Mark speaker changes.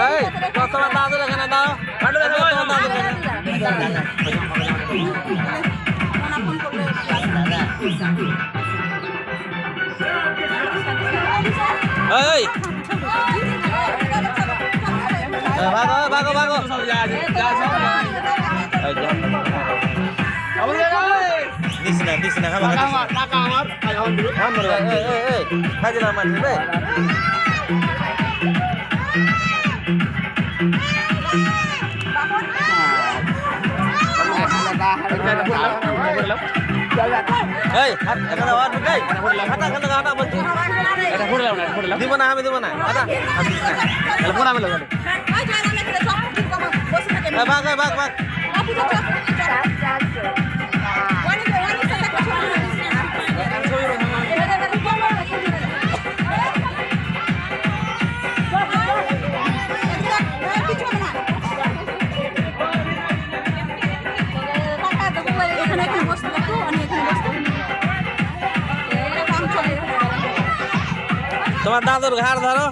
Speaker 1: এই তোমার দাদুর এখানে দাও এই ভাগো ভাগো ভাগো দিস না খাবার খাই দিলাম মানছি রে এই এখানে আওয়াজ ঢুকাই হাঁটা কেন হাঁটা বলছি এটা ফুড়লাম না ফুড়লাম দিব না আমি দিব না হাঁটা তাহলে পুরা মিলে গেল ভাগ ভাগ ভাগ তোমার দাদুর ঘাড় ধরো